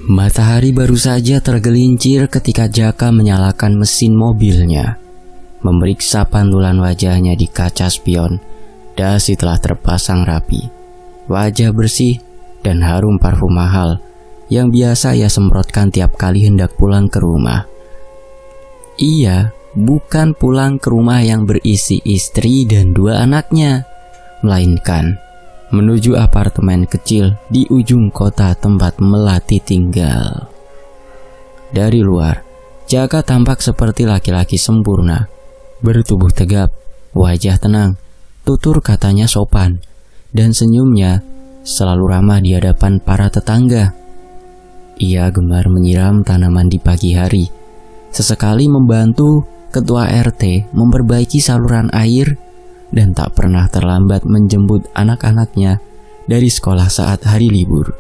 Matahari baru saja tergelincir ketika Jaka menyalakan mesin mobilnya, memeriksa pantulan wajahnya di kaca spion. Dasi telah terpasang rapi, wajah bersih dan harum parfum mahal yang biasa ia semprotkan tiap kali hendak pulang ke rumah. Ia bukan pulang ke rumah yang berisi istri dan 2 anaknya, melainkan menuju apartemen kecil di ujung kota tempat Melati tinggal. Dari luar, Jaka tampak seperti laki-laki sempurna, bertubuh tegap, wajah tenang, tutur katanya sopan, dan senyumnya selalu ramah di hadapan para tetangga. Ia gemar menyiram tanaman di pagi hari, sesekali membantu ketua RT memperbaiki saluran air, dan tak pernah terlambat menjemput anak-anaknya dari sekolah saat hari libur.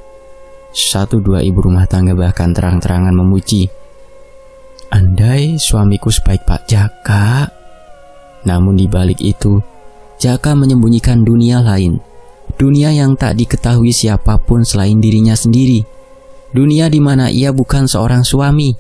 1-2 ibu rumah tangga bahkan terang-terangan memuji, "Andai suamiku sebaik Pak Jaka." Namun di balik itu, Jaka menyembunyikan dunia lain, dunia yang tak diketahui siapapun selain dirinya sendiri, dunia di mana ia bukan seorang suami,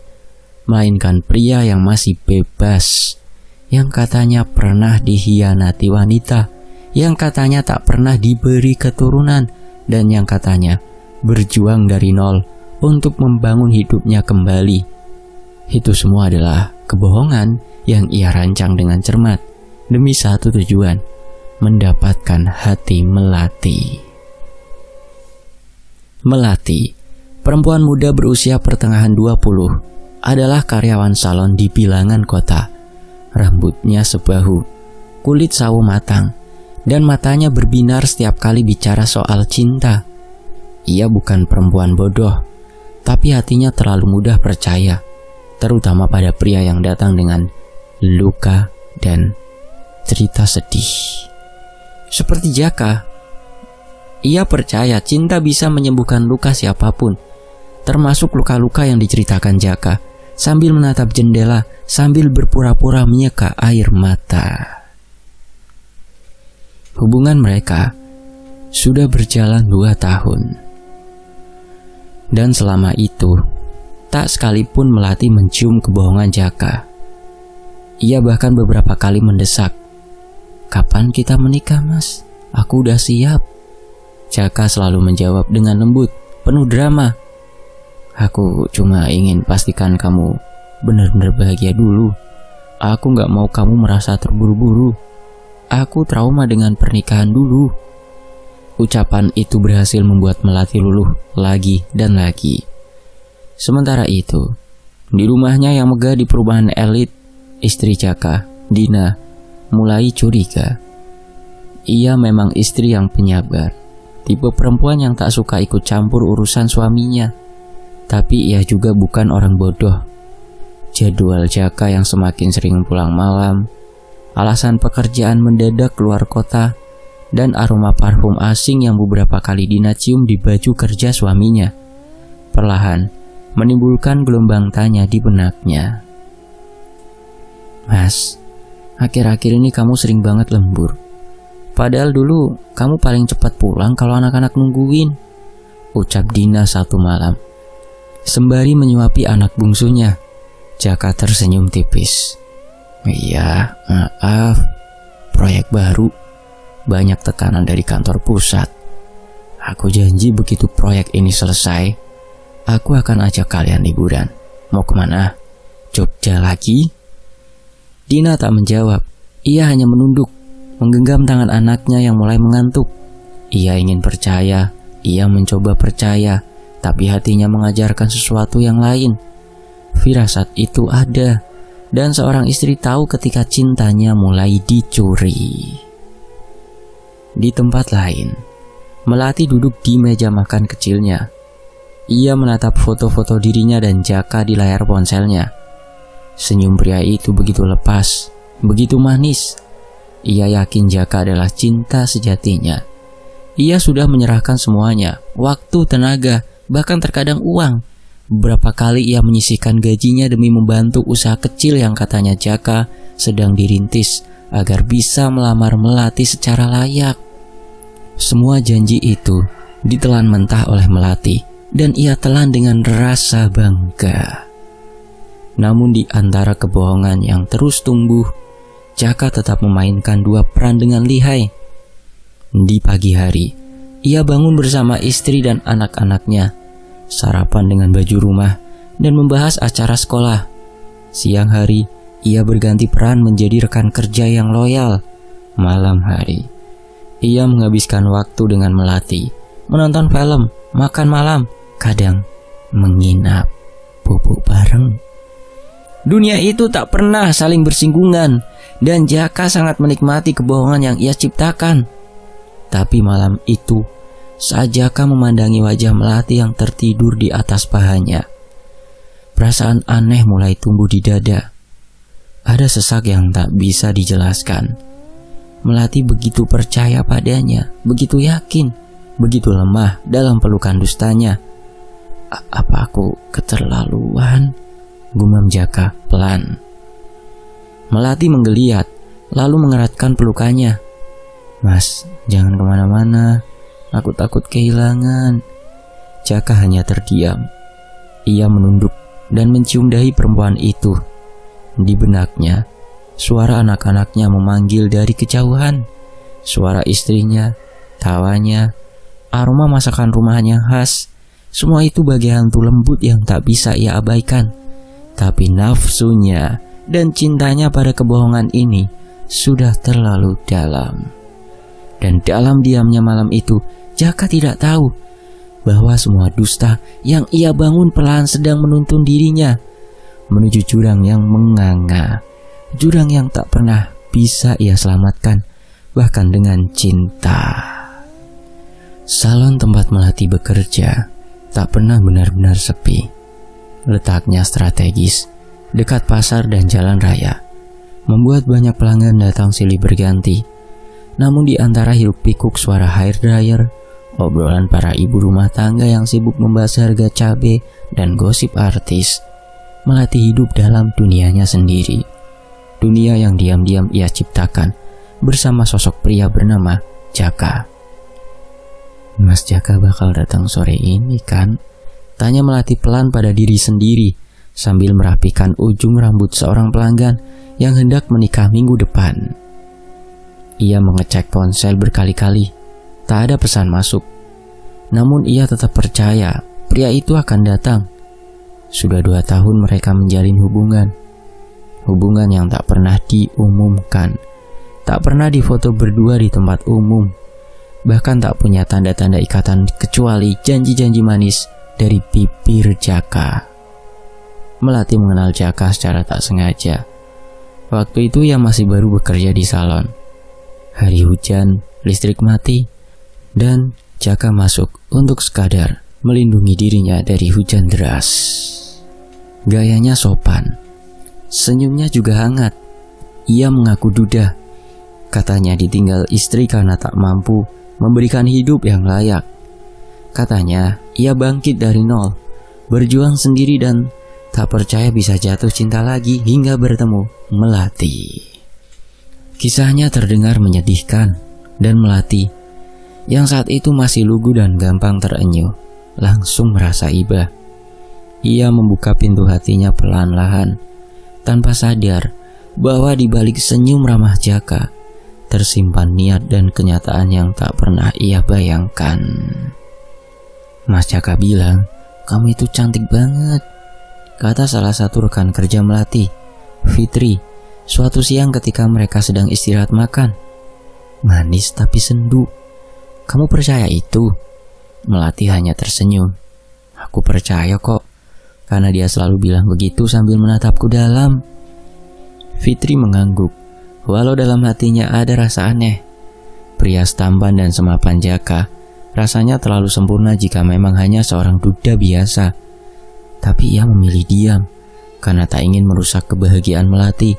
melainkan pria yang masih bebas, yang katanya pernah dikhianati wanita, yang katanya tak pernah diberi keturunan, dan yang katanya berjuang dari nol untuk membangun hidupnya kembali. Itu semua adalah kebohongan yang ia rancang dengan cermat demi satu tujuan, mendapatkan hati Melati. Melati, perempuan muda berusia pertengahan 20, adalah karyawan salon di bilangan kota. Rambutnya sebahu, kulit sawo matang, dan matanya berbinar setiap kali bicara soal cinta. Ia bukan perempuan bodoh, tapi hatinya terlalu mudah percaya, terutama pada pria yang datang dengan luka dan cerita sedih. Seperti Jaka, ia percaya cinta bisa menyembuhkan luka siapapun, termasuk luka-luka yang diceritakan Jaka, sambil menatap jendela, sambil berpura-pura menyeka air mata. Hubungan mereka sudah berjalan 2 tahun. Dan selama itu, tak sekalipun Melati mencium kebohongan Jaka. Ia bahkan beberapa kali mendesak, "Kapan kita menikah, Mas? Aku udah siap." Jaka selalu menjawab dengan lembut, penuh drama, "Aku cuma ingin pastikan kamu benar-benar bahagia dulu. Aku gak mau kamu merasa terburu-buru. Aku trauma dengan pernikahan dulu." Ucapan itu berhasil membuat Melati luluh lagi dan lagi. Sementara itu, di rumahnya yang megah di perumahan elit, istri Jaka, Dina, mulai curiga. Ia memang istri yang penyabar, tipe perempuan yang tak suka ikut campur urusan suaminya. Tapi ia juga bukan orang bodoh. Jadwal Jaka yang semakin sering pulang malam, alasan pekerjaan mendadak keluar kota, dan aroma parfum asing yang beberapa kali Dina cium di baju kerja suaminya, perlahan menimbulkan gelombang tanya di benaknya. "Mas, akhir-akhir ini kamu sering banget lembur. Padahal dulu kamu paling cepat pulang kalau anak-anak nungguin," ucap Dina satu malam. Sembari menyuapi anak bungsunya, Jaka tersenyum tipis. "Iya, maaf. Proyek baru. Banyak tekanan dari kantor pusat. Aku janji begitu proyek ini selesai, aku akan ajak kalian liburan. Mau kemana? Jogja lagi?" Dina tak menjawab. Ia hanya menunduk, menggenggam tangan anaknya yang mulai mengantuk. Ia ingin percaya, ia mencoba percaya, tapi hatinya mengajarkan sesuatu yang lain. Firasat itu ada, dan seorang istri tahu ketika cintanya mulai dicuri. Di tempat lain, Melati duduk di meja makan kecilnya. Ia menatap foto-foto dirinya dan Jaka di layar ponselnya. Senyum pria itu begitu lepas, begitu manis. Ia yakin Jaka adalah cinta sejatinya. Ia sudah menyerahkan semuanya, waktu, tenaga, bahkan terkadang uang. Beberapa kali ia menyisihkan gajinya demi membantu usaha kecil yang katanya Jaka sedang dirintis agar bisa melamar Melati secara layak. Semua janji itu ditelan mentah oleh Melati dan ia telan dengan rasa bangga. Namun di antara kebohongan yang terus tumbuh, Jaka tetap memainkan dua peran dengan lihai. Di pagi hari, ia bangun bersama istri dan anak-anaknya, sarapan dengan baju rumah, dan membahas acara sekolah. Siang hari, ia berganti peran menjadi rekan kerja yang loyal. Malam hari, ia menghabiskan waktu dengan Melati, menonton film, makan malam, kadang menginap, bubuk bareng. Dunia itu tak pernah saling bersinggungan, dan Jaka sangat menikmati kebohongan yang ia ciptakan. Tapi malam itu, saat Jaka memandangi wajah Melati yang tertidur di atas pahanya, perasaan aneh mulai tumbuh di dada. Ada sesak yang tak bisa dijelaskan. Melati begitu percaya padanya, begitu yakin, begitu lemah dalam pelukan dustanya. Apa aku keterlaluan? Gumam Jaka pelan. Melati menggeliat, lalu mengeratkan pelukannya. Mas, jangan kemana-mana, aku takut kehilangan. Jaka hanya terdiam. Ia menunduk dan mencium dahi perempuan itu. Di benaknya, suara anak-anaknya memanggil dari kejauhan. Suara istrinya, tawanya, aroma masakan rumahnya khas. Semua itu bagai hantu lembut yang tak bisa ia abaikan. Tapi nafsunya dan cintanya pada kebohongan ini sudah terlalu dalam. Dan dalam diamnya malam itu, Jaka tidak tahu bahwa semua dusta yang ia bangun perlahan sedang menuntun dirinya menuju jurang yang menganga, jurang yang tak pernah bisa ia selamatkan, bahkan dengan cinta. Salon tempat Melati bekerja tak pernah benar-benar sepi. Letaknya strategis, dekat pasar dan jalan raya, membuat banyak pelanggan datang silih berganti. Namun di antara hiruk-pikuk suara hair dryer, obrolan para ibu rumah tangga yang sibuk membahas harga cabai dan gosip artis, Melati hidup dalam dunianya sendiri. Dunia yang diam-diam ia ciptakan bersama sosok pria bernama Jaka. Mas Jaka bakal datang sore ini kan? Tanya Melati pelan pada diri sendiri sambil merapikan ujung rambut seorang pelanggan yang hendak menikah minggu depan. Ia mengecek ponsel berkali-kali, tak ada pesan masuk. Namun ia tetap percaya pria itu akan datang. Sudah 2 tahun mereka menjalin hubungan. Hubungan yang tak pernah diumumkan, tak pernah difoto berdua di tempat umum, bahkan tak punya tanda-tanda ikatan kecuali janji-janji manis dari bibir Jaka. Melati mengenal Jaka secara tak sengaja. Waktu itu ia masih baru bekerja di salon. Hari hujan, listrik mati, dan Jaka masuk untuk sekadar melindungi dirinya dari hujan deras. Gayanya sopan, senyumnya juga hangat. Ia mengaku duda. Katanya ditinggal istri karena tak mampu memberikan hidup yang layak. Katanya ia bangkit dari nol, berjuang sendiri dan tak percaya bisa jatuh cinta lagi hingga bertemu Melati. Kisahnya terdengar menyedihkan, dan Melati yang saat itu masih lugu dan gampang terenyuh langsung merasa iba. Ia membuka pintu hatinya perlahan-lahan, tanpa sadar bahwa di balik senyum ramah Jaka tersimpan niat dan kenyataan yang tak pernah ia bayangkan. Mas Jaka bilang, "Kamu itu cantik banget," kata salah satu rekan kerja Melati, Fitri, suatu siang ketika mereka sedang istirahat makan. "Manis tapi sendu. Kamu percaya itu?" Melati hanya tersenyum. "Aku percaya kok," karena dia selalu bilang begitu sambil menatapku dalam. Fitri mengangguk, walau dalam hatinya ada rasa aneh. Pria tampan dan semapan Jaka rasanya terlalu sempurna jika memang hanya seorang duda biasa. Tapi ia memilih diam karena tak ingin merusak kebahagiaan Melati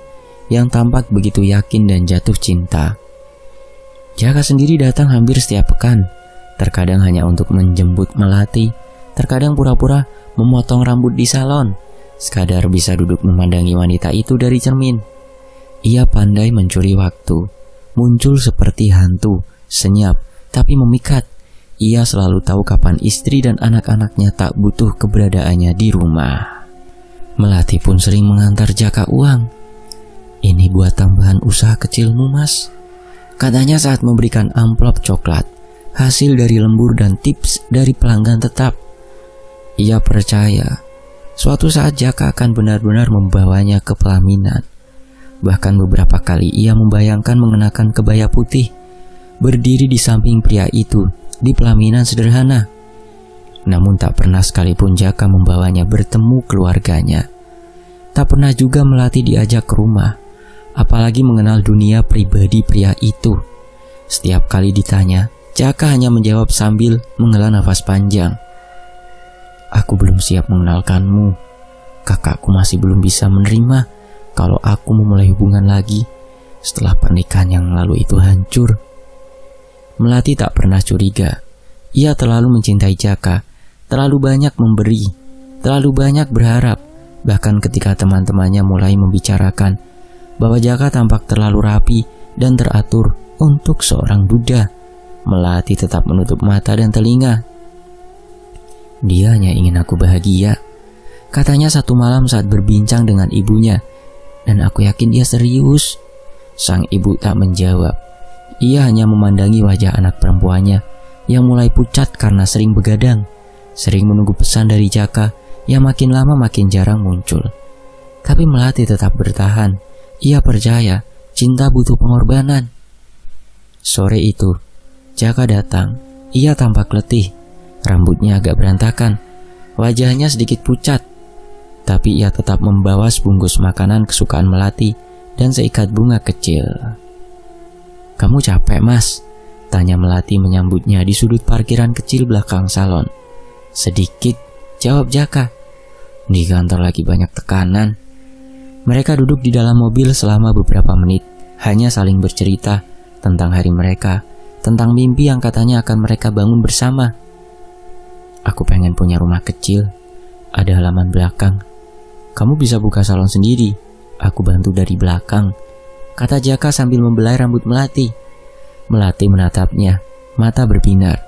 yang tampak begitu yakin dan jatuh cinta. Jaka sendiri datang hampir setiap pekan, terkadang hanya untuk menjemput Melati, terkadang pura-pura memotong rambut di salon, sekadar bisa duduk memandangi wanita itu dari cermin. Ia pandai mencuri waktu, muncul seperti hantu, senyap tapi memikat. ia selalu tahu kapan istri dan anak-anaknya tak butuh keberadaannya di rumah. Melati pun sering mengantar Jaka uang. "Ini buat tambahan usaha kecilmu, Mas," katanya saat memberikan amplop coklat, hasil dari lembur dan tips dari pelanggan tetap. Ia percaya suatu saat Jaka akan benar-benar membawanya ke pelaminan. Bahkan beberapa kali ia membayangkan mengenakan kebaya putih, berdiri di samping pria itu di pelaminan sederhana. Namun tak pernah sekalipun Jaka membawanya bertemu keluarganya. Tak pernah juga Melati diajak ke rumah, apalagi mengenal dunia pribadi pria itu. Setiap kali ditanya, Jaka hanya menjawab sambil menghela nafas panjang. "Aku belum siap mengenalkanmu. Kakakku masih belum bisa menerima kalau aku memulai hubungan lagi setelah pernikahan yang lalu itu hancur." Melati tak pernah curiga. Ia terlalu mencintai Jaka, terlalu banyak memberi, terlalu banyak berharap. Bahkan ketika teman-temannya mulai membicarakan bahwa Jaka tampak terlalu rapi dan teratur untuk seorang duda, Melati tetap menutup mata dan telinga. "Dia hanya ingin aku bahagia," katanya satu malam saat berbincang dengan ibunya. "Dan aku yakin dia serius." Sang ibu tak menjawab. Ia hanya memandangi wajah anak perempuannya yang mulai pucat karena sering begadang, sering menunggu pesan dari Jaka yang makin lama makin jarang muncul. Tapi Melati tetap bertahan. Ia percaya cinta butuh pengorbanan. Sore itu, Jaka datang. Ia tampak letih, rambutnya agak berantakan, wajahnya sedikit pucat. Tapi ia tetap membawa sebungkus makanan kesukaan Melati dan seikat bunga kecil. "Kamu capek, Mas?" tanya Melati menyambutnya di sudut parkiran kecil belakang salon. "Sedikit," jawab Jaka. "Di kantor lagi banyak tekanan." Mereka duduk di dalam mobil selama beberapa menit, hanya saling bercerita tentang hari mereka, tentang mimpi yang katanya akan mereka bangun bersama. "Aku pengen punya rumah kecil, ada halaman belakang. Kamu bisa buka salon sendiri, aku bantu dari belakang," kata Jaka sambil membelai rambut Melati. Melati menatapnya, mata berbinar.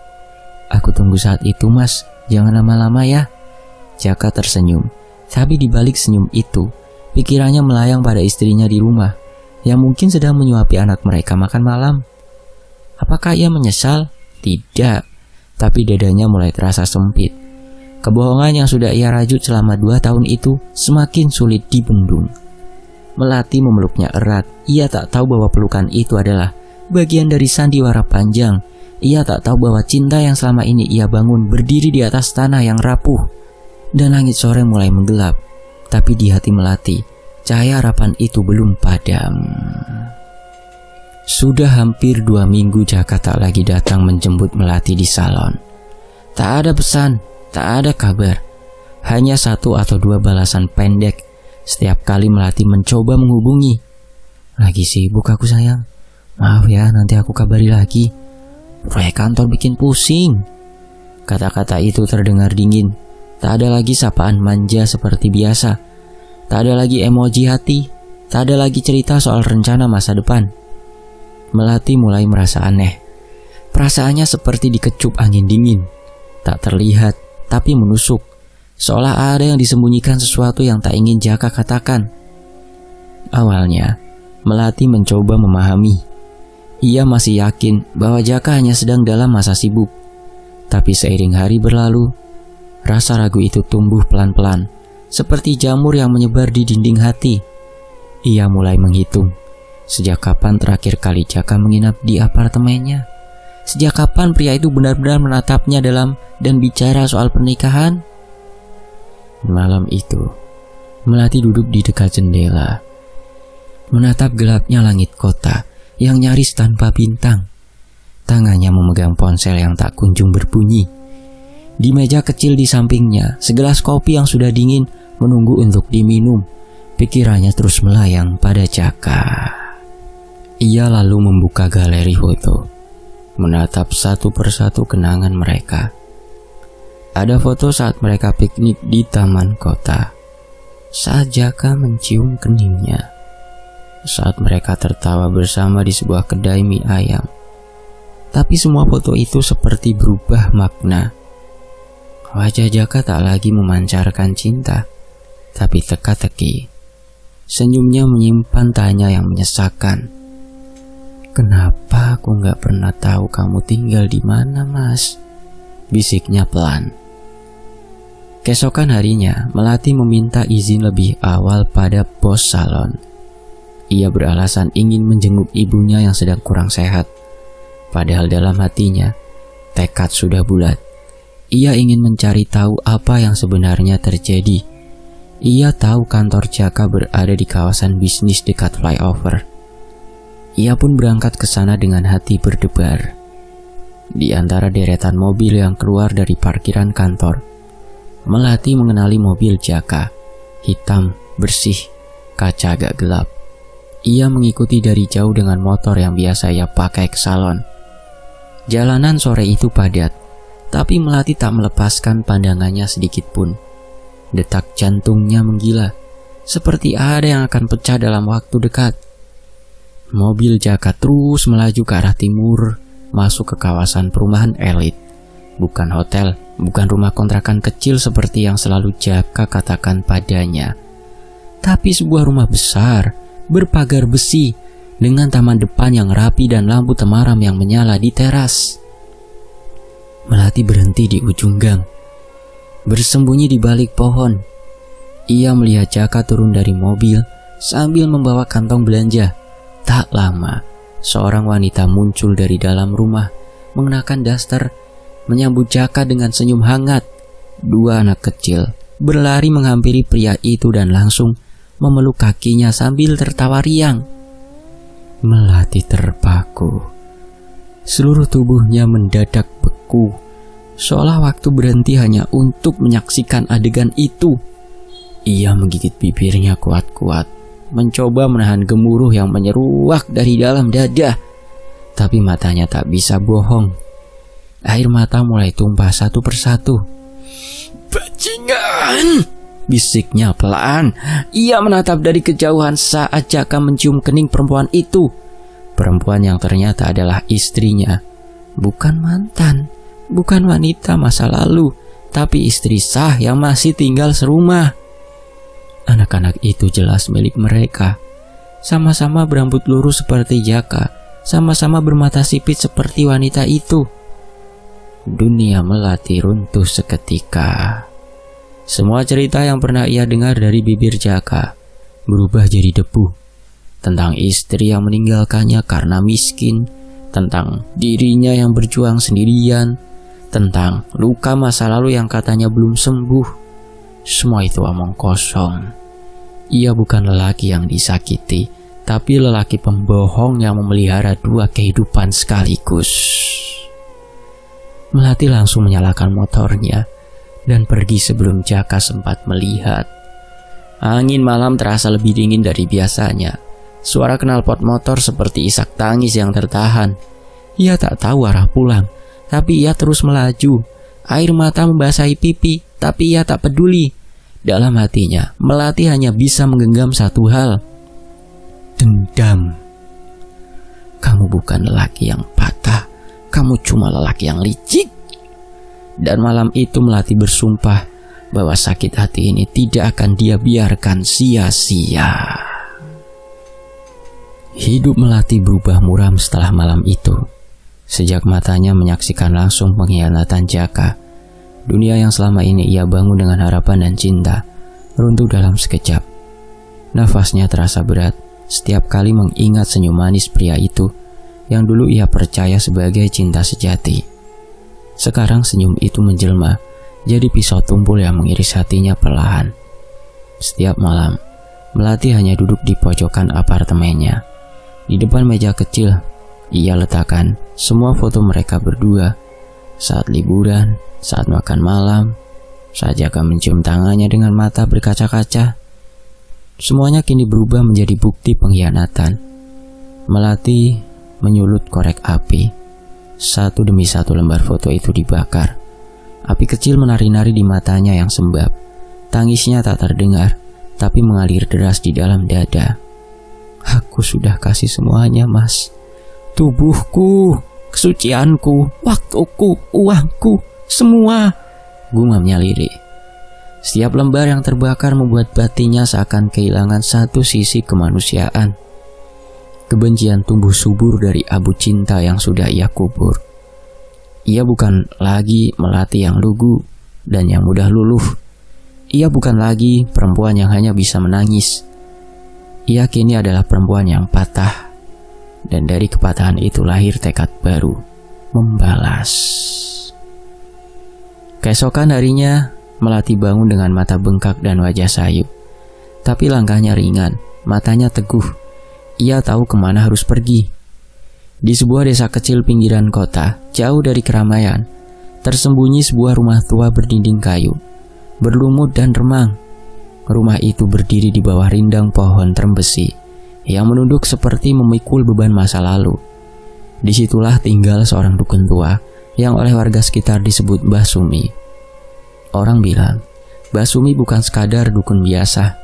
"Aku tunggu saat itu, Mas, jangan lama-lama ya." Jaka tersenyum, tapi di balik senyum itu, pikirannya melayang pada istrinya di rumah, yang mungkin sedang menyuapi anak mereka makan malam. Apakah ia menyesal? Tidak, tapi dadanya mulai terasa sempit. Kebohongan yang sudah ia rajut selama 2 tahun itu semakin sulit dibendung. Melati memeluknya erat. Ia tak tahu bahwa pelukan itu adalah bagian dari sandiwara panjang. Ia tak tahu bahwa cinta yang selama ini ia bangun berdiri di atas tanah yang rapuh. Dan langit sore mulai menggelap. Tapi di hati Melati, cahaya harapan itu belum padam. Sudah hampir 2 minggu Jaka tak lagi datang menjemput Melati di salon. Tak ada pesan, tak ada kabar. Hanya 1 atau 2 balasan pendek setiap kali Melati mencoba menghubungi. "Lagi sibuk aku sayang, maaf ya, nanti aku kabari lagi. Proyek kantor bikin pusing." Kata-kata itu terdengar dingin. Tak ada lagi sapaan manja seperti biasa. Tak ada lagi emoji hati. Tak ada lagi cerita soal rencana masa depan. Melati mulai merasa aneh. Perasaannya seperti dikecup angin dingin. Tak terlihat, tapi menusuk. Seolah ada yang disembunyikan sesuatu yang tak ingin Jaka katakan. Awalnya, Melati mencoba memahami. Ia masih yakin bahwa Jaka hanya sedang dalam masa sibuk. Tapi seiring hari berlalu, rasa ragu itu tumbuh pelan-pelan, seperti jamur yang menyebar di dinding hati. Ia mulai menghitung, sejak kapan terakhir kali Jaka menginap di apartemennya? Sejak kapan pria itu benar-benar menatapnya dalam dan bicara soal pernikahan? Malam itu, Melati duduk di dekat jendela, menatap gelapnya langit kota yang nyaris tanpa bintang. Tangannya memegang ponsel yang tak kunjung berbunyi. Di meja kecil di sampingnya, segelas kopi yang sudah dingin menunggu untuk diminum. Pikirannya terus melayang pada Jaka. Ia lalu membuka galeri foto, menatap satu persatu kenangan mereka. Ada foto saat mereka piknik di taman kota, saat Jaka mencium keningnya, saat mereka tertawa bersama di sebuah kedai mie ayam, Tapi semua foto itu seperti berubah makna. Wajah Jaka tak lagi memancarkan cinta, tapi teka-teki. Senyumnya menyimpan tanya yang menyesakkan. "Kenapa aku gak pernah tahu kamu tinggal di mana, Mas?" bisiknya pelan. Keesokan harinya, Melati meminta izin lebih awal pada bos salon. Ia beralasan ingin menjenguk ibunya yang sedang kurang sehat. Padahal dalam hatinya, tekad sudah bulat. Ia ingin mencari tahu apa yang sebenarnya terjadi. Ia tahu kantor Jaka berada di kawasan bisnis dekat flyover. Ia pun berangkat ke sana dengan hati berdebar. Di antara deretan mobil yang keluar dari parkiran kantor, Melati mengenali mobil Jaka. Hitam, bersih, kaca agak gelap. Ia mengikuti dari jauh dengan motor yang biasa ia pakai ke salon. Jalanan sore itu padat, tapi Melati tak melepaskan pandangannya sedikit pun. Detak jantungnya menggila, seperti ada yang akan pecah dalam waktu dekat. Mobil Jaka terus melaju ke arah timur, masuk ke kawasan perumahan elit. Bukan hotel, bukan rumah kontrakan kecil seperti yang selalu Jaka katakan padanya. Tapi sebuah rumah besar, berpagar besi, dengan taman depan yang rapi dan lampu temaram yang menyala di teras. Melati berhenti di ujung gang, bersembunyi di balik pohon. Ia melihat Jaka turun dari mobil sambil membawa kantong belanja. Tak lama, seorang wanita muncul dari dalam rumah, mengenakan daster, menyambut Jaka dengan senyum hangat. Dua anak kecil berlari menghampiri pria itu dan langsung memeluk kakinya sambil tertawa riang. Melati terpaku. Seluruh tubuhnya mendadak beku, seolah waktu berhenti hanya untuk menyaksikan adegan itu. Ia menggigit bibirnya kuat-kuat, mencoba menahan gemuruh yang menyeruak dari dalam dada. Tapi matanya tak bisa bohong. Air mata mulai tumpah satu persatu. "Bajingan!" bisiknya pelan. Ia menatap dari kejauhan saat Jaka mencium kening perempuan itu. Perempuan yang ternyata adalah istrinya. Bukan mantan, bukan wanita masa lalu, tapi istri sah yang masih tinggal serumah. Anak-anak itu jelas milik mereka. Sama-sama berambut lurus seperti Jaka, sama-sama bermata sipit seperti wanita itu. Dunia Melati runtuh seketika. Semua cerita yang pernah ia dengar dari bibir Jaka berubah jadi debu. Tentang istri yang meninggalkannya karena miskin, tentang dirinya yang berjuang sendirian, tentang luka masa lalu yang katanya belum sembuh. Semua itu omong kosong. Ia bukan lelaki yang disakiti, tapi lelaki pembohong yang memelihara dua kehidupan sekaligus. Melati langsung menyalakan motornya dan pergi sebelum Jaka sempat melihat. Angin malam terasa lebih dingin dari biasanya. Suara knalpot motor seperti isak tangis yang tertahan. Ia tak tahu arah pulang, tapi ia terus melaju. Air mata membasahi pipi, tapi ia tak peduli. Dalam hatinya, Melati hanya bisa menggenggam satu hal: dendam. Kamu bukan lelaki yang patah, kamu cuma lelaki yang licik. Dan malam itu Melati bersumpah bahwa sakit hati ini tidak akan dia biarkan sia-sia. Hidup Melati berubah muram setelah malam itu. Sejak matanya menyaksikan langsung pengkhianatan Jaka, dunia yang selama ini ia bangun dengan harapan dan cinta runtuh dalam sekejap. Nafasnya terasa berat setiap kali mengingat senyum manis pria itu yang dulu ia percaya sebagai cinta sejati. Sekarang senyum itu menjelma jadi pisau tumpul yang mengiris hatinya perlahan. Setiap malam, Melati hanya duduk di pojokan apartemennya. Di depan meja kecil, ia letakkan semua foto mereka berdua. Saat liburan, saat makan malam, saat Jaka mencium tangannya dengan mata berkaca-kaca. Semuanya kini berubah menjadi bukti pengkhianatan. Melati menyulut korek api. Satu demi satu lembar foto itu dibakar. Api kecil menari-nari di matanya yang sembab. Tangisnya tak terdengar, tapi mengalir deras di dalam dada. Aku sudah kasih semuanya, Mas. Tubuhku, kesucianku, waktuku, uangku, semua, gumamnya Lili. Setiap lembar yang terbakar membuat batinnya seakan kehilangan satu sisi kemanusiaan. Kebencian tumbuh subur dari abu cinta yang sudah ia kubur. Ia bukan lagi Melati yang lugu dan yang mudah luluh. Ia bukan lagi perempuan yang hanya bisa menangis. Ia kini adalah perempuan yang patah. Dan dari kepatahan itu lahir tekad baru, membalas. Keesokan harinya, Melati bangun dengan mata bengkak dan wajah sayu. Tapi langkahnya ringan, matanya teguh. Ia tahu kemana harus pergi. Di sebuah desa kecil pinggiran kota, jauh dari keramaian, tersembunyi sebuah rumah tua berdinding kayu, berlumut dan remang. Rumah itu berdiri di bawah rindang pohon trembesi yang menunduk seperti memikul beban masa lalu. Disitulah tinggal seorang dukun tua yang oleh warga sekitar disebut Mbah Sumi. Orang bilang, Mbah Sumi bukan sekadar dukun biasa.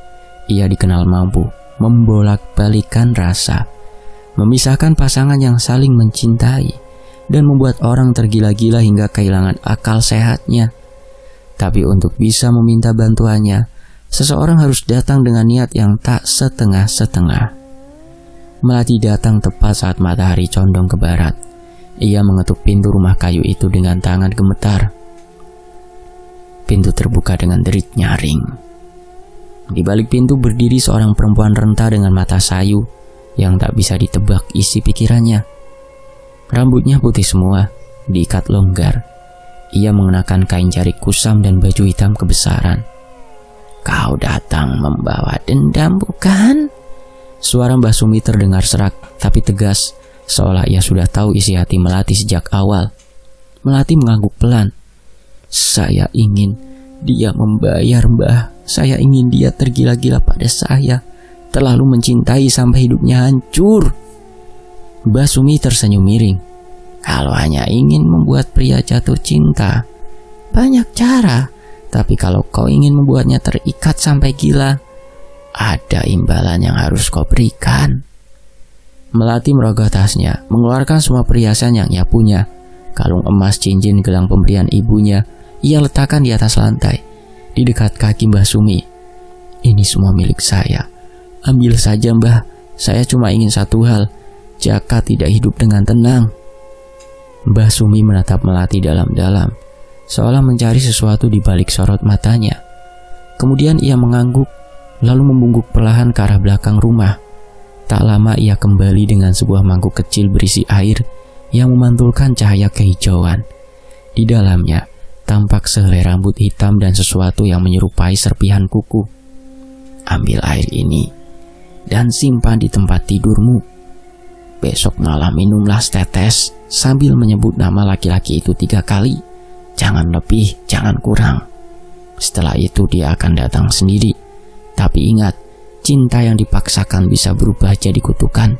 Ia dikenal mampu membolak-balikan rasa, memisahkan pasangan yang saling mencintai, dan membuat orang tergila-gila hingga kehilangan akal sehatnya. Tapi untuk bisa meminta bantuannya, seseorang harus datang dengan niat yang tak setengah-setengah. Melati datang tepat saat matahari condong ke barat. Ia mengetuk pintu rumah kayu itu dengan tangan gemetar. Pintu terbuka dengan derit nyaring. Di balik pintu berdiri seorang perempuan renta dengan mata sayu yang tak bisa ditebak isi pikirannya. Rambutnya putih semua, diikat longgar. Ia mengenakan kain jarik kusam dan baju hitam kebesaran. "Kau datang membawa dendam, bukan?" Suara Mbah Sumi terdengar serak tapi tegas, seolah ia sudah tahu isi hati Melati sejak awal. Melati mengangguk pelan. "Saya ingin dia membayar, Mbah. Saya ingin dia tergila-gila pada saya, terlalu mencintai sampai hidupnya hancur." Mbah Sumi tersenyum miring. "Kalau hanya ingin membuat pria jatuh cinta, banyak cara. Tapi kalau kau ingin membuatnya terikat sampai gila, ada imbalan yang harus kau berikan." Melati merogoh tasnya, mengeluarkan semua perhiasan yang ia punya. Kalung emas, cincin, gelang pemberian ibunya, ia letakkan di atas lantai, di dekat kaki Mbah Sumi. "Ini semua milik saya. Ambil saja, Mbah. Saya cuma ingin satu hal, Jaka tidak hidup dengan tenang." Mbah Sumi menatap Melati dalam-dalam, seolah mencari sesuatu di balik sorot matanya. Kemudian ia mengangguk, lalu membungkuk perlahan ke arah belakang rumah. Tak lama ia kembali dengan sebuah mangkuk kecil berisi air yang memantulkan cahaya kehijauan. Di dalamnya tampak sehelai rambut hitam dan sesuatu yang menyerupai serpihan kuku. "Ambil air ini dan simpan di tempat tidurmu. Besok malam minumlah setetes sambil menyebut nama laki-laki itu 3 kali. Jangan lebih, jangan kurang. Setelah itu dia akan datang sendiri. Tapi ingat, cinta yang dipaksakan bisa berubah jadi kutukan.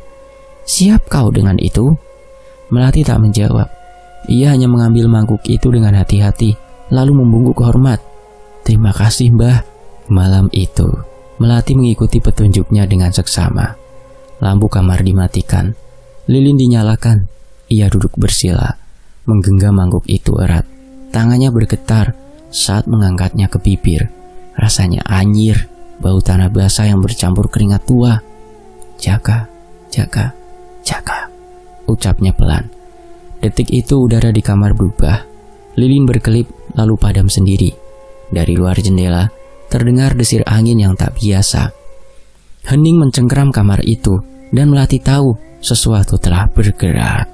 Siap kau dengan itu?" Melati tak menjawab. Ia hanya mengambil mangkuk itu dengan hati-hati, lalu membungkuk hormat. "Terima kasih, Mbah." Malam itu, Melati mengikuti petunjuknya dengan seksama. Lampu kamar dimatikan, lilin dinyalakan. Ia duduk bersila, menggenggam mangkuk itu erat. Tangannya bergetar saat mengangkatnya ke bibir. Rasanya anyir, bau tanah basah yang bercampur keringat tua. "Jaka, Jaka, Jaka," ucapnya pelan. Detik itu udara di kamar berubah. Lilin berkelip lalu padam sendiri. Dari luar jendela terdengar desir angin yang tak biasa. Hening mencengkeram kamar itu dan Melati tahu sesuatu telah bergerak.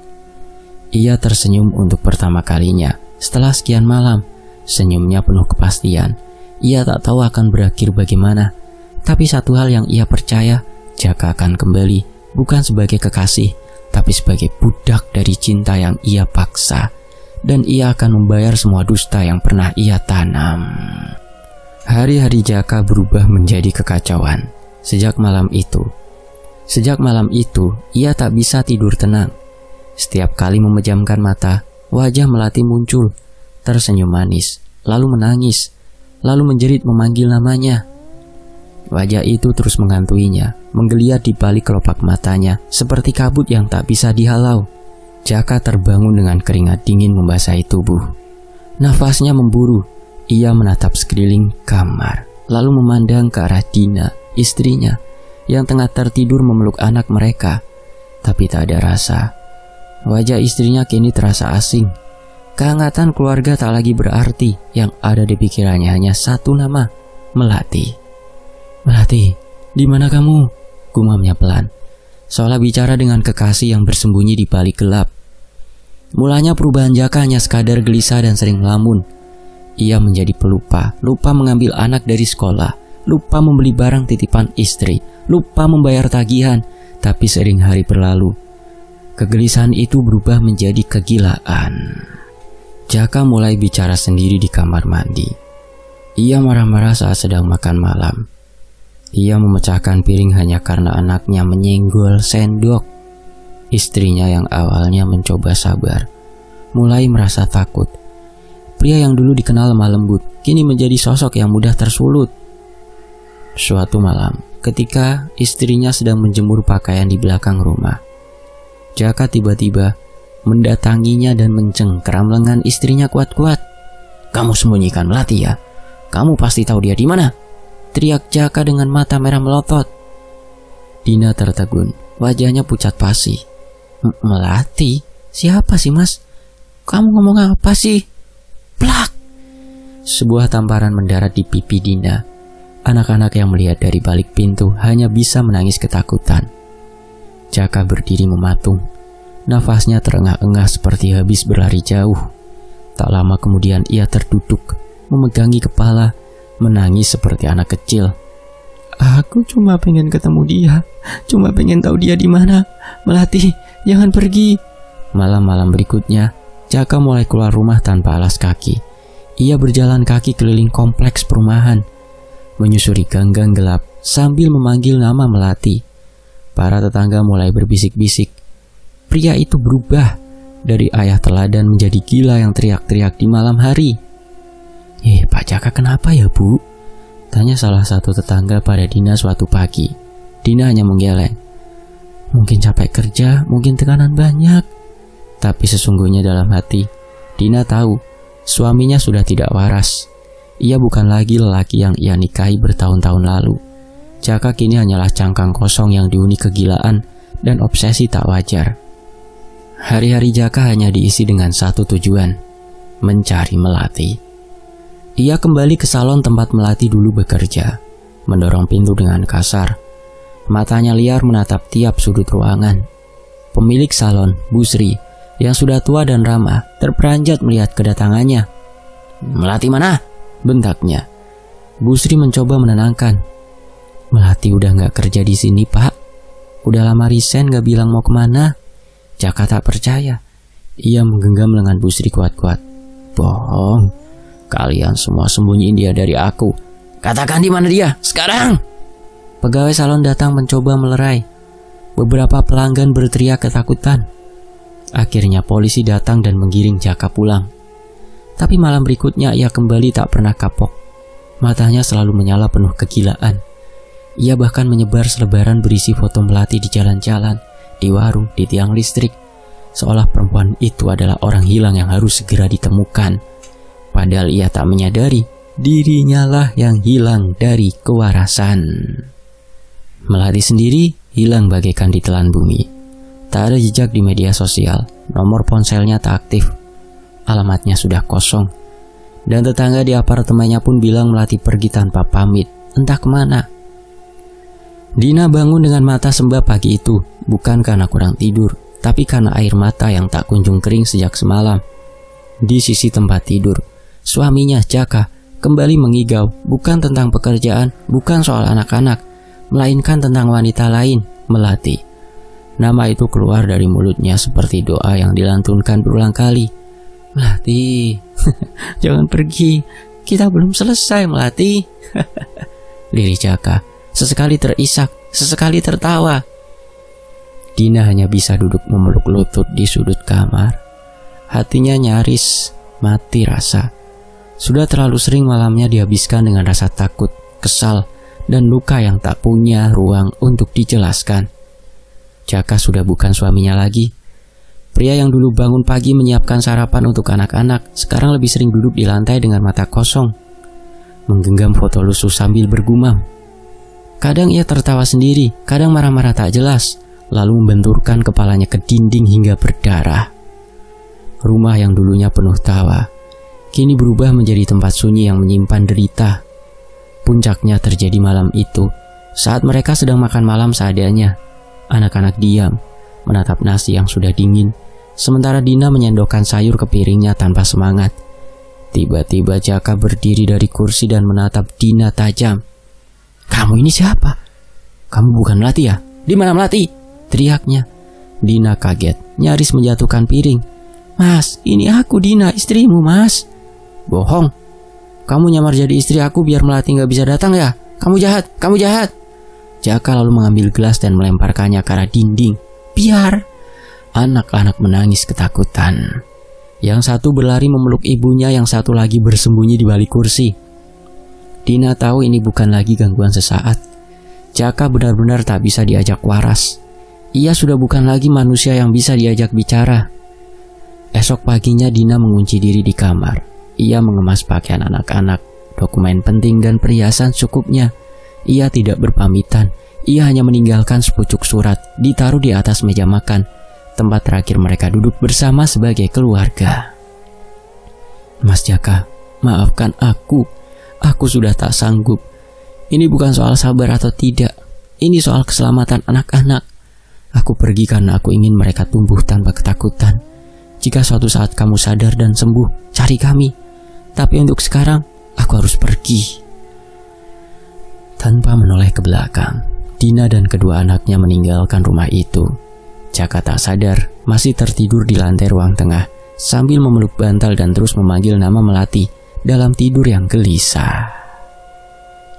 Ia tersenyum untuk pertama kalinya setelah sekian malam. Senyumnya penuh kepastian. Ia tak tahu akan berakhir bagaimana. Tapi satu hal yang ia percaya, Jaka akan kembali bukan sebagai kekasih, tapi sebagai budak dari cinta yang ia paksa. Dan ia akan membayar semua dusta yang pernah ia tanam. Hari-hari Jaka berubah menjadi kekacauan. Sejak malam itu, ia tak bisa tidur tenang. Setiap kali memejamkan mata, wajah Melati muncul, tersenyum manis, lalu menangis, lalu menjerit memanggil namanya. Wajah itu terus menghantuinya, menggeliat di balik kelopak matanya, seperti kabut yang tak bisa dihalau. Jaka terbangun dengan keringat dingin membasahi tubuh. Nafasnya memburu. Ia menatap sekeliling kamar, lalu memandang ke arah Dina, istrinya, yang tengah tertidur memeluk anak mereka. Tapi tak ada rasa. Wajah istrinya kini terasa asing. Kehangatan keluarga tak lagi berarti. Yang ada di pikirannya hanya satu nama, Melati. "Melati, di mana kamu?" gumamnya pelan, seolah bicara dengan kekasih yang bersembunyi di balik gelap. Mulanya perubahan Jaka hanya sekadar gelisah dan sering melamun. Ia menjadi pelupa, lupa mengambil anak dari sekolah, lupa membeli barang titipan istri, lupa membayar tagihan. Tapi sering hari berlalu, kegelisahan itu berubah menjadi kegilaan. Jaka mulai bicara sendiri di kamar mandi. Ia marah-marah saat sedang makan malam. Ia memecahkan piring hanya karena anaknya menyenggol sendok. Istrinya yang awalnya mencoba sabar, mulai merasa takut. Pria yang dulu dikenal lemah lembut, kini menjadi sosok yang mudah tersulut. Suatu malam, ketika istrinya sedang menjemur pakaian di belakang rumah, Jaka tiba-tiba mendatanginya dan mencengkeram lengan istrinya kuat-kuat. "Kamu sembunyikan Melati ya? Kamu pasti tahu dia di mana?" teriak Jaka dengan mata merah melotot. Dina tertegun, wajahnya pucat pasi. "Melati? Siapa sih, Mas? Kamu ngomong apa sih?" Plak! Sebuah tamparan mendarat di pipi Dina. Anak-anak yang melihat dari balik pintu hanya bisa menangis ketakutan. Jaka berdiri mematung. Nafasnya terengah-engah seperti habis berlari jauh. Tak lama kemudian ia terduduk, memegangi kepala, menangis seperti anak kecil. "Aku cuma pengen ketemu dia, cuma pengen tahu dia di mana. Melati, jangan pergi." Malam-malam berikutnya, Jaka mulai keluar rumah tanpa alas kaki. Ia berjalan kaki keliling kompleks perumahan, menyusuri gang-gang gelap sambil memanggil nama Melati. Para tetangga mulai berbisik-bisik. Pria itu berubah dari ayah teladan menjadi gila yang teriak-teriak di malam hari. Pak Jaka kenapa ya, Bu?" tanya salah satu tetangga pada Dina suatu pagi. Dina hanya menggeleng. "Mungkin capek kerja, mungkin tekanan banyak." Tapi sesungguhnya dalam hati, Dina tahu suaminya sudah tidak waras. Ia bukan lagi lelaki yang ia nikahi bertahun-tahun lalu. Jaka kini hanyalah cangkang kosong yang dihuni kegilaan dan obsesi tak wajar. Hari-hari Jaka hanya diisi dengan satu tujuan, mencari Melati. Ia kembali ke salon tempat Melati dulu bekerja, mendorong pintu dengan kasar. Matanya liar menatap tiap sudut ruangan. Pemilik salon, Busri, yang sudah tua dan ramah, terperanjat melihat kedatangannya. "Melati mana?" bentaknya. Busri mencoba menenangkan. "Melati udah gak kerja di sini, Pak. Udah lama resign, gak bilang mau kemana." Jaka tak percaya. Ia menggenggam lengan Busri kuat-kuat. "Bohong. Kalian semua sembunyiin dia dari aku. Katakan di mana dia, sekarang!" Pegawai salon datang mencoba melerai. Beberapa pelanggan berteriak ketakutan. Akhirnya polisi datang dan menggiring Jaka pulang. Tapi malam berikutnya ia kembali tak pernah kapok. Matanya selalu menyala penuh kegilaan. Ia bahkan menyebar selebaran berisi foto Melati di jalan-jalan, di warung, di tiang listrik. Seolah perempuan itu adalah orang hilang yang harus segera ditemukan. Padahal ia tak menyadari dirinya lah yang hilang dari kewarasan. Melati sendiri hilang bagaikan ditelan bumi. Tak ada jejak di media sosial, nomor ponselnya tak aktif, alamatnya sudah kosong. Dan tetangga di apartemennya pun bilang Melati pergi tanpa pamit, entah kemana. Dina bangun dengan mata sembab pagi itu, bukan karena kurang tidur, tapi karena air mata yang tak kunjung kering sejak semalam. Di sisi tempat tidur, suaminya Jaka kembali mengigau, bukan tentang pekerjaan, bukan soal anak-anak, melainkan tentang wanita lain, Melati. Nama itu keluar dari mulutnya seperti doa yang dilantunkan berulang kali. "Melati, jangan pergi, kita belum selesai, Melati." Lirih Jaka, sesekali terisak, sesekali tertawa. Dina hanya bisa duduk memeluk lutut di sudut kamar. Hatinya nyaris mati rasa. Sudah terlalu sering malamnya dihabiskan dengan rasa takut, kesal, dan luka yang tak punya ruang untuk dijelaskan. Jaka sudah bukan suaminya lagi. Pria yang dulu bangun pagi menyiapkan sarapan untuk anak-anak sekarang lebih sering duduk di lantai dengan mata kosong, menggenggam foto lusuh sambil bergumam. Kadang ia tertawa sendiri, kadang marah-marah tak jelas, lalu membenturkan kepalanya ke dinding hingga berdarah. Rumah yang dulunya penuh tawa kini berubah menjadi tempat sunyi yang menyimpan derita. Puncaknya terjadi malam itu saat mereka sedang makan malam seadanya. Anak-anak diam menatap nasi yang sudah dingin, sementara Dina menyendokkan sayur ke piringnya tanpa semangat. Tiba-tiba Jaka berdiri dari kursi dan menatap Dina tajam. "Kamu ini siapa? Kamu bukan Melati ya? Di mana Melati?" teriaknya. Dina kaget, nyaris menjatuhkan piring. "Mas, ini aku Dina, istrimu mas." "Bohong. Kamu nyamar jadi istri aku biar Melati gak bisa datang ya? Kamu jahat, kamu jahat." Jaka lalu mengambil gelas dan melemparkannya ke arah dinding. "Biar." Anak-anak menangis ketakutan. Yang satu berlari memeluk ibunya, yang satu lagi bersembunyi di balik kursi. Dina tahu ini bukan lagi gangguan sesaat. Jaka benar-benar tak bisa diajak waras. Ia sudah bukan lagi manusia yang bisa diajak bicara. Esok paginya Dina mengunci diri di kamar. Ia mengemas pakaian anak-anak, dokumen penting dan perhiasan cukupnya. Ia tidak berpamitan. Ia hanya meninggalkan sepucuk surat ditaruh di atas meja makan, tempat terakhir mereka duduk bersama sebagai keluarga. "Mas Jaka, maafkan aku. Aku sudah tak sanggup. Ini bukan soal sabar atau tidak. Ini soal keselamatan anak-anak. Aku pergi karena aku ingin mereka tumbuh tanpa ketakutan. Jika suatu saat kamu sadar dan sembuh, cari kami. Tapi untuk sekarang, aku harus pergi." Tanpa menoleh ke belakang, Dina dan kedua anaknya meninggalkan rumah itu. Jaka tak sadar masih tertidur di lantai ruang tengah sambil memeluk bantal dan terus memanggil nama Melati dalam tidur yang gelisah.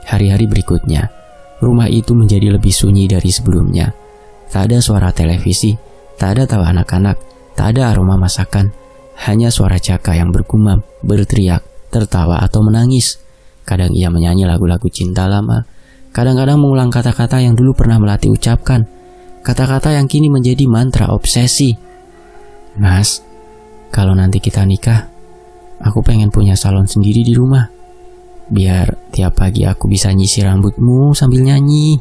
Hari-hari berikutnya, rumah itu menjadi lebih sunyi dari sebelumnya. Tak ada suara televisi, tak ada tawa anak-anak, tak ada aroma masakan. Hanya suara Jaka yang bergumam, berteriak, tertawa atau menangis. Kadang ia menyanyi lagu-lagu cinta lama. Kadang-kadang mengulang kata-kata yang dulu pernah Melati ucapkan. Kata-kata yang kini menjadi mantra obsesi. "Mas, kalau nanti kita nikah, aku pengen punya salon sendiri di rumah. Biar tiap pagi aku bisa nyisir rambutmu sambil nyanyi."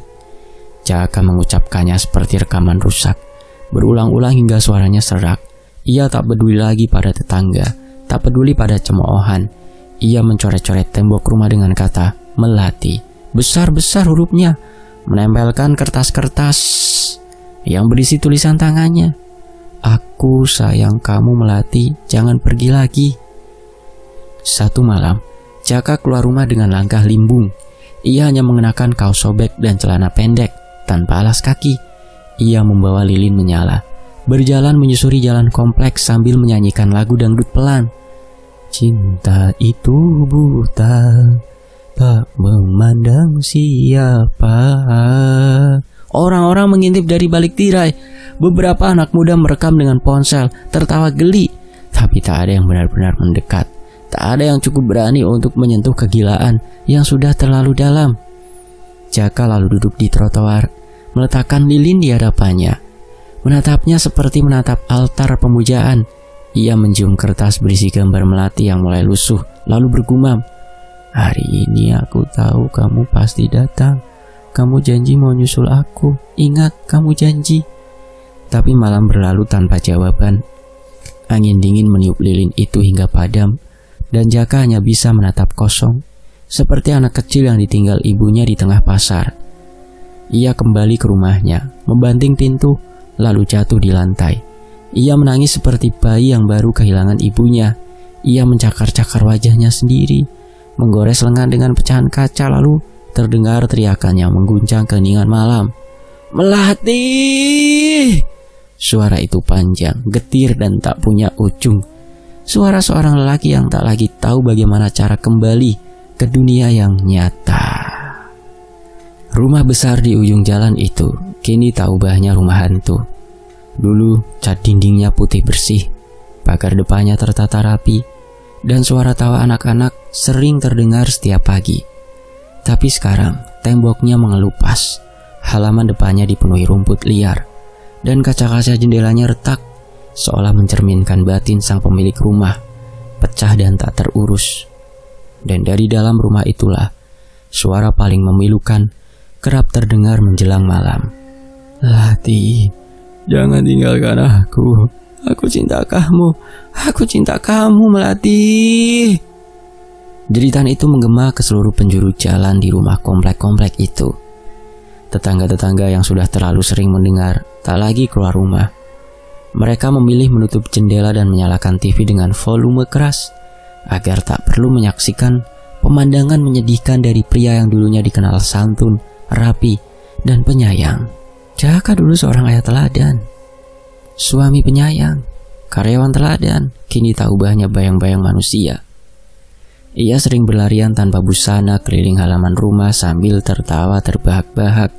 Jaka mengucapkannya seperti rekaman rusak, berulang-ulang hingga suaranya serak. Ia tak peduli lagi pada tetangga, tak peduli pada cemoohan. Ia mencoret-coret tembok rumah dengan kata Melati, besar-besar hurufnya, menempelkan kertas-kertas yang berisi tulisan tangannya. "Aku sayang kamu Melati, jangan pergi lagi." Satu malam, Jaka keluar rumah dengan langkah limbung. Ia hanya mengenakan kaos sobek dan celana pendek, tanpa alas kaki. Ia membawa lilin menyala, berjalan menyusuri jalan kompleks sambil menyanyikan lagu dangdut pelan. "Cinta itu buta, tak memandang siapa." Orang-orang mengintip dari balik tirai. Beberapa anak muda merekam dengan ponsel, tertawa geli. Tapi tak ada yang benar-benar mendekat. Tak ada yang cukup berani untuk menyentuh kegilaan yang sudah terlalu dalam. Jaka lalu duduk di trotoar, meletakkan lilin di hadapannya. Menatapnya seperti menatap altar pemujaan. Ia mencium kertas berisi gambar Melati yang mulai lusuh, lalu bergumam, "Hari ini aku tahu kamu pasti datang. Kamu janji mau nyusul aku. Ingat, kamu janji." Tapi malam berlalu tanpa jawaban. Angin dingin meniup lilin itu hingga padam, dan Jaka hanya bisa menatap kosong, seperti anak kecil yang ditinggal ibunya di tengah pasar. Ia kembali ke rumahnya, membanting pintu, lalu jatuh di lantai. Ia menangis seperti bayi yang baru kehilangan ibunya. Ia mencakar-cakar wajahnya sendiri, menggores lengan dengan pecahan kaca, lalu terdengar teriakan yang mengguncang keheningan malam. "Melati!" Suara itu panjang, getir, dan tak punya ujung. Suara seorang lelaki yang tak lagi tahu bagaimana cara kembali ke dunia yang nyata. Rumah besar di ujung jalan itu kini tak ubahnya rumah hantu. Dulu cat dindingnya putih bersih, pagar depannya tertata rapi, dan suara tawa anak-anak sering terdengar setiap pagi. Tapi sekarang temboknya mengelupas, halaman depannya dipenuhi rumput liar, dan kaca-kaca jendelanya retak. seolah mencerminkan batin sang pemilik rumah, pecah dan tak terurus. Dan dari dalam rumah itulah, suara paling memilukan kerap terdengar menjelang malam. "Lati, jangan tinggalkan aku. Aku cinta kamu. Aku cinta kamu, Melati." Jeritan itu menggema ke seluruh penjuru jalan di rumah komplek-komplek itu. Tetangga-tetangga yang sudah terlalu sering mendengar tak lagi keluar rumah. Mereka memilih menutup jendela dan menyalakan TV dengan volume keras agar tak perlu menyaksikan pemandangan menyedihkan dari pria yang dulunya dikenal santun, rapi, dan penyayang. Jaka dulu seorang ayah teladan, suami penyayang, karyawan teladan, kini tak ubahnya bayang-bayang manusia. Ia sering berlarian tanpa busana keliling halaman rumah sambil tertawa terbahak-bahak.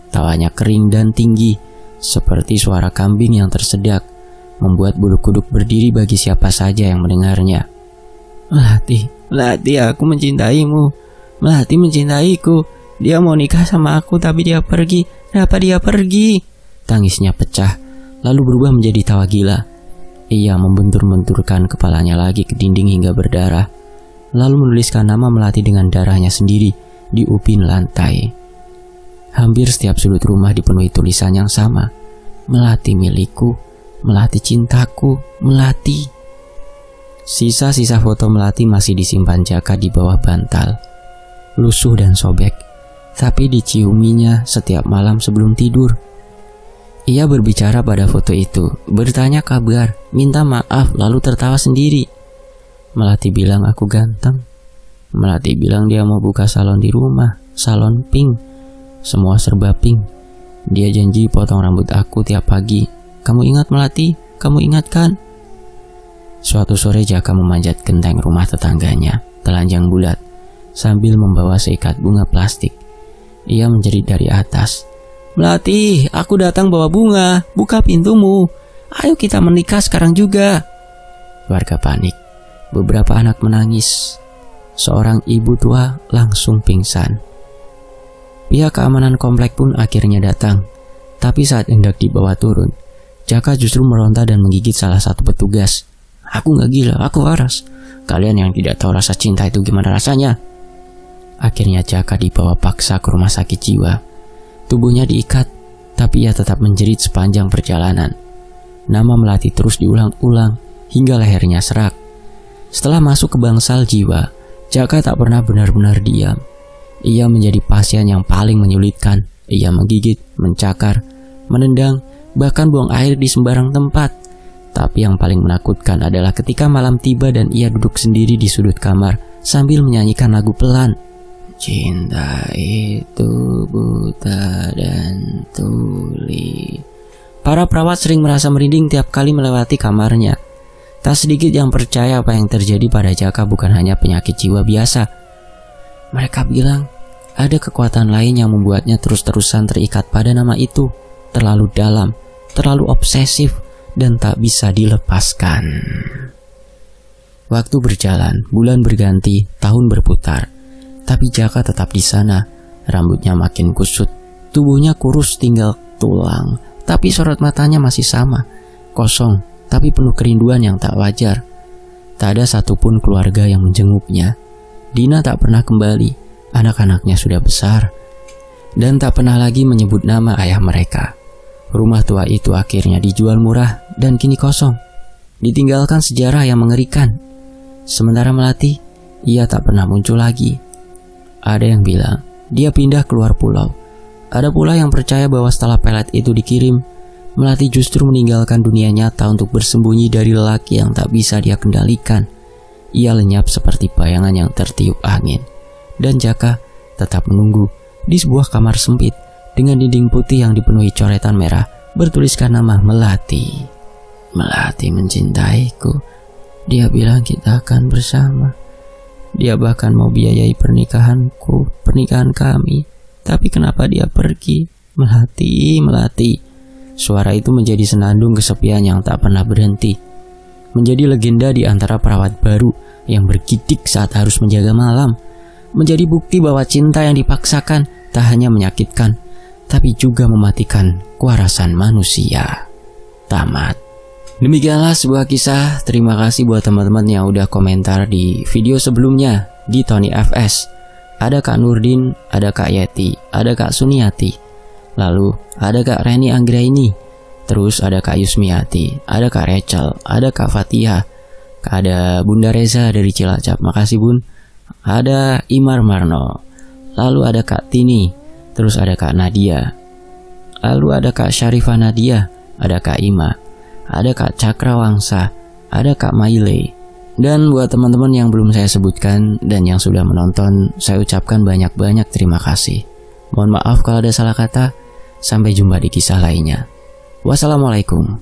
Tawanya kering dan tinggi, seperti suara kambing yang tersedak, membuat bulu kuduk berdiri bagi siapa saja yang mendengarnya. Melati, aku mencintaimu. Melati mencintaiku. Dia mau nikah sama aku tapi dia pergi. Kenapa dia pergi? Tangisnya pecah, lalu berubah menjadi tawa gila. Ia membentur-benturkan kepalanya lagi ke dinding hingga berdarah, lalu menuliskan nama Melati dengan darahnya sendiri di upin lantai. Hampir setiap sudut rumah dipenuhi tulisan yang sama. Melati milikku, Melati cintaku, Melati. Sisa-sisa foto Melati masih disimpan Jaka di bawah bantal, lusuh dan sobek, tapi diciuminya setiap malam sebelum tidur. Ia berbicara pada foto itu, bertanya kabar, minta maaf, lalu tertawa sendiri. Melati bilang aku ganteng. Melati bilang dia mau buka salon di rumah, salon pink, semua serba pink. Dia janji potong rambut aku tiap pagi. Kamu ingat Melati? Kamu ingat kan? Suatu sore Jaka memanjat genteng rumah tetangganya, telanjang bulat, sambil membawa seikat bunga plastik. Ia menjerit dari atas, "Melati, aku datang bawa bunga, buka pintumu. Ayo kita menikah sekarang juga." Warga panik. Beberapa anak menangis. Seorang ibu tua langsung pingsan. Pihak keamanan komplek pun akhirnya datang. Tapi saat hendak dibawa turun, Jaka justru meronta dan menggigit salah satu petugas. "Aku gak gila, aku waras. Kalian yang tidak tahu rasa cinta itu gimana rasanya." Akhirnya Jaka dibawa paksa ke rumah sakit jiwa. Tubuhnya diikat, tapi ia tetap menjerit sepanjang perjalanan. Nama Melati terus diulang-ulang hingga lehernya serak. Setelah masuk ke bangsal jiwa, Jaka tak pernah benar-benar diam. Ia menjadi pasien yang paling menyulitkan. Ia menggigit, mencakar, menendang, bahkan buang air di sembarang tempat. Tapi yang paling menakutkan adalah ketika malam tiba dan ia duduk sendiri di sudut kamar sambil menyanyikan lagu pelan. Cinta itu buta dan tuli. Para perawat sering merasa merinding tiap kali melewati kamarnya. Tak sedikit yang percaya apa yang terjadi pada Jaka bukan hanya penyakit jiwa biasa. Mereka bilang ada kekuatan lain yang membuatnya terus-terusan terikat pada nama itu, terlalu dalam, terlalu obsesif, dan tak bisa dilepaskan. Waktu berjalan, bulan berganti, tahun berputar, tapi Jaka tetap di sana. Rambutnya makin kusut, tubuhnya kurus tinggal tulang, tapi sorot matanya masih sama, kosong, tapi penuh kerinduan yang tak wajar. Tak ada satupun keluarga yang menjenguknya. Dina tak pernah kembali, anak-anaknya sudah besar, dan tak pernah lagi menyebut nama ayah mereka. Rumah tua itu akhirnya dijual murah dan kini kosong, ditinggalkan sejarah yang mengerikan. Sementara Melati, ia tak pernah muncul lagi. Ada yang bilang dia pindah keluar pulau. Ada pula yang percaya bahwa setelah pelet itu dikirim, Melati justru meninggalkan dunia nyata untuk bersembunyi dari lelaki yang tak bisa dia kendalikan. Ia lenyap seperti bayangan yang tertiup angin. Dan Jaka tetap menunggu di sebuah kamar sempit dengan dinding putih yang dipenuhi coretan merah bertuliskan nama Melati. Melati mencintaiku. Dia bilang kita akan bersama. Dia bahkan mau biayai pernikahan kami. Tapi kenapa dia pergi? Melati, Melati. Suara itu menjadi senandung kesepian yang tak pernah berhenti. Menjadi legenda di antara perawat baru yang bergidik saat harus menjaga malam. Menjadi bukti bahwa cinta yang dipaksakan tak hanya menyakitkan, tapi juga mematikan kewarasan manusia. Tamat. Demikianlah sebuah kisah. Terima kasih buat teman-teman yang udah komentar di video sebelumnya di Tony FS. Ada Kak Nurdin, ada Kak Yeti, ada Kak Suniati, lalu ada Kak Reni Anggraini, terus ada Kak Yusmiati, ada Kak Rachel, ada Kak Fatia, ada Bunda Reza dari Cilacap, makasih Bun. Ada Imar Marno, lalu ada Kak Tini, terus ada Kak Nadia, lalu ada Kak Syarifah Nadia, ada Kak Ima, ada Kak Cakrawangsa, ada Kak Maile. Dan buat teman-teman yang belum saya sebutkan dan yang sudah menonton, saya ucapkan banyak-banyak terima kasih. Mohon maaf kalau ada salah kata. Sampai jumpa di kisah lainnya. Wassalamualaikum.